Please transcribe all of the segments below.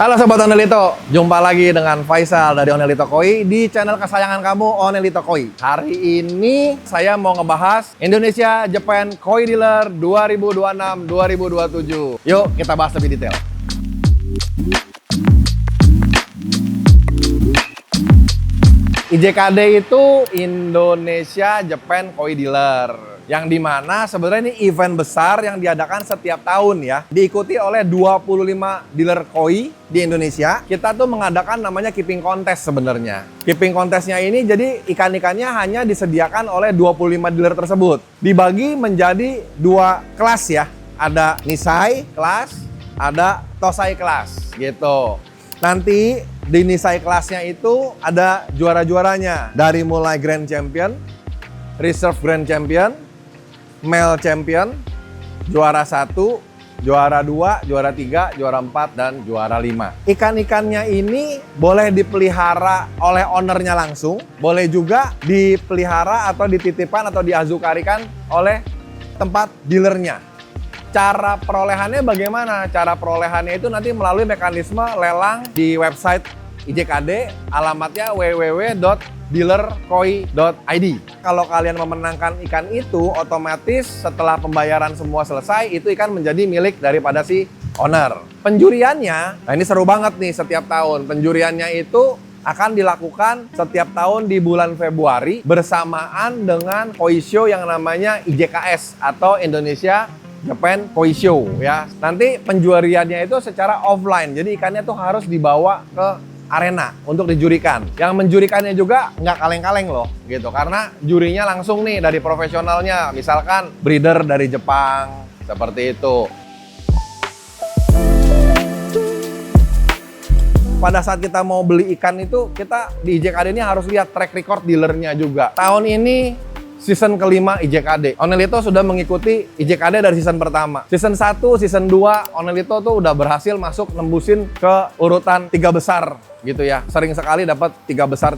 Halo Sobat Onelito, jumpa lagi dengan Faisal dari Onelito Koi di channel kesayangan kamu Onelito Koi. Hari ini saya mau ngebahas Indonesia Japan Koi Dealer 2026-2027. Yuk kita bahas lebih detail. IJKD itu Indonesia Japan Koi Dealer, yang dimana sebenarnya ini event besar yang diadakan setiap tahun ya. Diikuti oleh 25 dealer koi di Indonesia. Kita tuh mengadakan namanya keeping contest sebenarnya. Keeping contestnya ini jadi ikan-ikannya hanya disediakan oleh 25 dealer tersebut. Dibagi menjadi dua kelas ya. Ada Nisai kelas, ada Tosai kelas gitu. Nanti di Nisai kelasnya itu ada juara-juaranya. Dari mulai Grand Champion, Reserve Grand Champion, Male Champion, juara 1, juara 2, juara 3, juara 4, dan juara 5. Ikan-ikannya ini boleh dipelihara oleh ownernya langsung, boleh juga dipelihara atau dititipkan atau diazukarikan oleh tempat dealernya. Cara perolehannya bagaimana? Cara perolehannya itu nanti melalui mekanisme lelang di website IJKD, alamatnya www.dealerkoi.id. Kalau kalian memenangkan ikan itu, otomatis setelah pembayaran semua selesai, itu ikan menjadi milik daripada si owner. Penjuriannya, nah ini seru banget nih setiap tahun. Penjuriannya itu akan dilakukan setiap tahun di bulan Februari bersamaan dengan koi show yang namanya IJKS atau Indonesia Japan Koi Show ya. Nanti penjuriannya itu secara offline, jadi ikannya tuh harus dibawa ke arena untuk dijurikan. Yang menjurikannya juga nggak kaleng-kaleng loh gitu, karena jurinya langsung nih dari profesionalnya, misalkan breeder dari Jepang seperti itu. Pada saat kita mau beli ikan itu, kita di IJKD ini harus lihat track record dealernya juga. Tahun ini season kelima IJKD. Onelito sudah mengikuti IJKD dari season pertama. Season 1, season 2, Onelito tuh udah berhasil masuk nembusin ke urutan 3 besar gitu ya. Sering sekali dapat 3 besar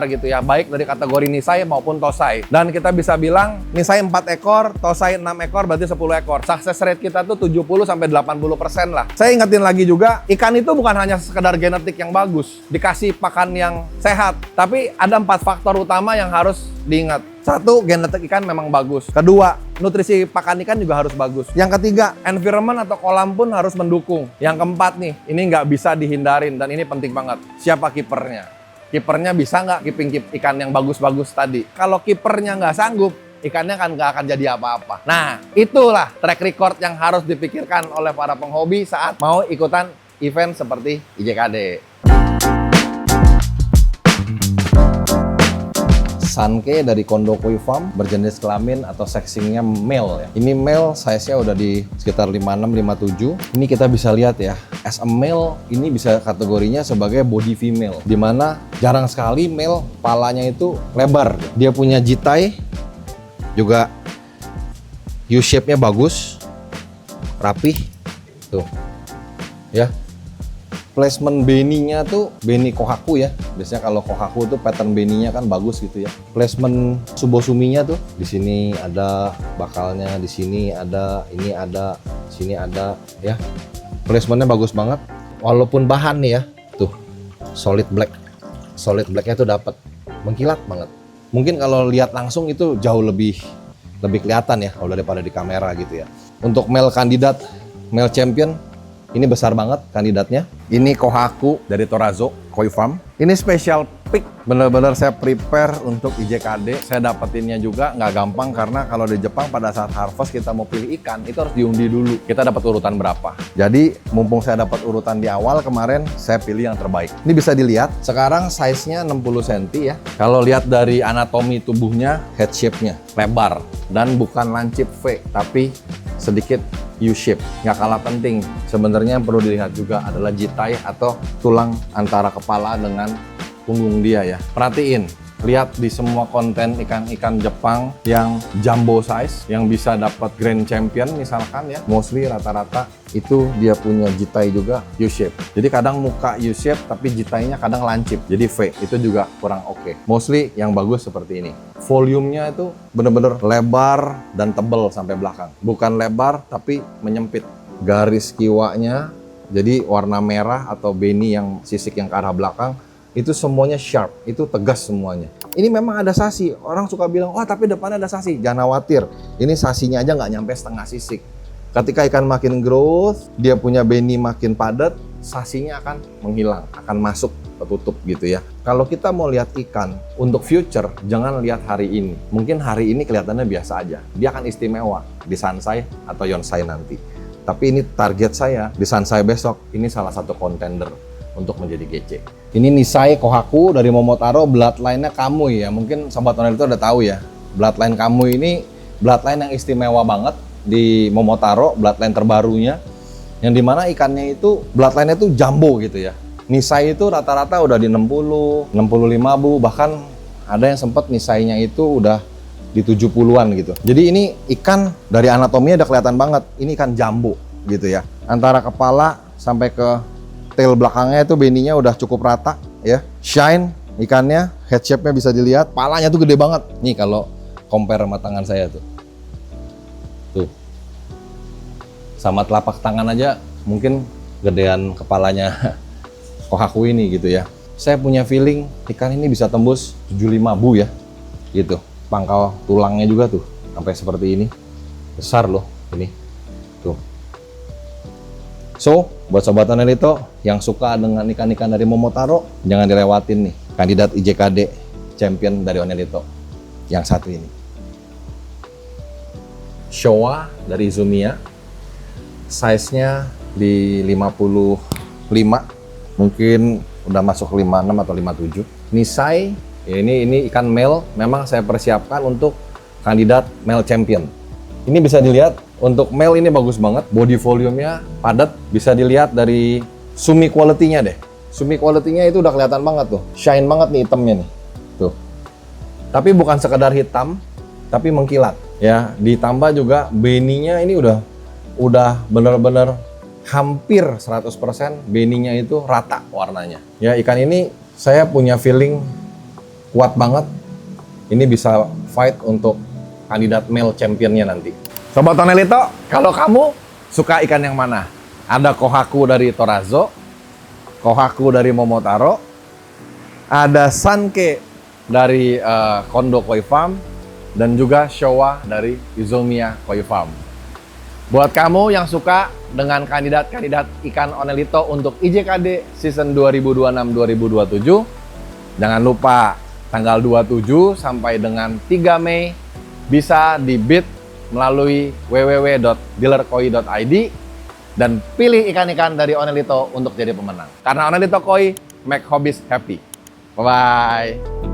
gitu ya. Baik dari kategori Nisai maupun Tosai. Dan kita bisa bilang Nisai 4 ekor, Tosai 6 ekor, berarti 10 ekor. Success rate kita tuh 70-80% lah. Saya ingetin lagi juga, ikan itu bukan hanya sekedar genetik yang bagus, dikasih pakan yang sehat. Tapi ada 4 faktor utama yang harus diingat. 1, genetik ikan memang bagus. Kedua, nutrisi pakan ikan juga harus bagus. Yang ketiga, environment atau kolam pun harus mendukung. Yang keempat nih, ini nggak bisa dihindarin dan ini penting banget. Siapa kipernya? Kipernya bisa nggak keeping ikan yang bagus-bagus tadi? Kalau kipernya nggak sanggup, ikannya kan nggak akan jadi apa-apa. Nah, itulah track record yang harus dipikirkan oleh para penghobi saat mau ikutan event seperti IJKD. Sanke dari Kondo Koi Farm, berjenis kelamin atau sexingnya male ya. Ini male, size-nya udah di sekitar 56-57. Ini kita bisa lihat ya, as a male ini bisa kategorinya sebagai body female, dimana jarang sekali male palanya itu lebar. Dia punya jitai, juga U-shape-nya bagus, rapih, tuh ya. Placement beninya tuh beni kohaku ya. Biasanya kalau kohaku tuh pattern beninya kan bagus gitu ya. Placement subosuminya tuh di sini ada bakalnya, di sini ada, ini ada, sini ada ya. Placementnya bagus banget. Walaupun bahan nih ya, tuh solid black. Solid blacknya tuh dapat mengkilat banget. Mungkin kalau lihat langsung itu jauh lebih kelihatan ya kalau daripada di kamera gitu ya. Untuk male kandidat, male champion, ini besar banget kandidatnya. Ini Kohaku dari Torazo Koi Farm. Ini special pick, bener-bener saya prepare untuk IJKD. Saya dapetinnya juga nggak gampang karena kalau di Jepang pada saat harvest kita mau pilih ikan itu harus diundi dulu. Kita dapat urutan berapa. Jadi mumpung saya dapat urutan di awal kemarin, saya pilih yang terbaik. Ini bisa dilihat, sekarang size-nya 60 cm ya. Kalau lihat dari anatomi tubuhnya, head shape-nya lebar dan bukan lancip V, tapi sedikit U-shape. Nggak kalah penting, sebenarnya yang perlu dilihat juga adalah jitai atau tulang antara kepala dengan punggung dia ya. Perhatiin, lihat di semua konten ikan-ikan Jepang yang jumbo size, yang bisa dapat Grand Champion misalkan ya, mostly rata-rata itu dia punya jitai juga U-shape. Jadi kadang muka U-shape tapi jitainya kadang lancip, jadi V, itu juga kurang oke. Mostly yang bagus seperti ini. Volumenya itu bener-bener lebar dan tebal sampai belakang. Bukan lebar tapi menyempit. Garis kiwanya Jadi warna merah atau beni yang sisik yang ke arah belakang itu semuanya sharp, itu tegas semuanya. Ini memang ada sasi. Orang suka bilang, "Oh, tapi depannya ada sasi." Jangan khawatir. Ini sasinya aja nggak nyampe setengah sisik. Ketika ikan makin growth, dia punya beni makin padat, sasinya akan menghilang, akan masuk ketutup gitu ya. Kalau kita mau lihat ikan untuk future, jangan lihat hari ini. Mungkin hari ini kelihatannya biasa aja. Dia akan istimewa di Sansai atau Yonsai nanti. Tapi ini target saya di Sansai besok, ini salah satu contender untuk menjadi GC. Ini Nisai Kohaku dari Momotaro, bloodline-nya Kamui ya. Mungkin Sobat Onel itu udah tahu ya. Bloodline Kamui ini bloodline yang istimewa banget di Momotaro, bloodline terbarunya. Yang dimana ikannya itu, bloodline-nya itu jumbo gitu ya. Nisai itu rata-rata udah di 60, 65 bu, bahkan ada yang sempat Nisainya itu udah di 70-an gitu. Jadi ini ikan dari anatominya udah kelihatan banget, ini ikan jumbo gitu ya. Antara kepala sampai ke tail belakangnya itu beninya udah cukup rata ya. Shine ikannya, head shape-nya bisa dilihat, palanya tuh gede banget. Nih kalau compare sama tangan saya tuh. Tuh. Sama telapak tangan aja mungkin gedean kepalanya Kohaku ini gitu ya. Saya punya feeling ikan ini bisa tembus 75 bu ya. Gitu. Pangkal tulangnya juga tuh sampai seperti ini. Besar loh ini. Tuh. So, buat Sobat Onelito yang suka dengan ikan-ikan dari Momotaro, jangan dilewatin nih kandidat IJKD champion dari Onelito yang satu ini. Showa dari Izumiya, size-nya di 55, mungkin udah masuk 56 atau 57. Nisai, ini ikan male, memang saya persiapkan untuk kandidat male champion. Ini bisa dilihat, untuk male ini bagus banget, body volume-nya padat, bisa dilihat dari sumi quality-nya deh. Sumi quality-nya itu udah kelihatan banget tuh, shine banget nih hitamnya nih. Tuh. Tapi bukan sekedar hitam, tapi mengkilat ya. Ditambah juga beninya ini udah bener-bener hampir 100% beninya itu rata warnanya. Ya, ikan ini saya punya feeling kuat banget. Ini bisa fight untuk kandidat male championnya nanti. Sobat Onelito, kalau kamu suka ikan yang mana? Ada Kohaku dari Torazo, Kohaku dari Momotaro, ada Sanke dari Kondo Koi Farm, dan juga Showa dari Izumiya Koi Farm. Buat kamu yang suka dengan kandidat-kandidat ikan Onelito untuk IJKD season 2026-2027, jangan lupa tanggal 27 sampai dengan 3 Mei bisa di-bid melalui www.dealerkoi.id dan pilih ikan-ikan dari Onelito untuk jadi pemenang. Karena Onelito Koi make hobbies happy. Bye-bye.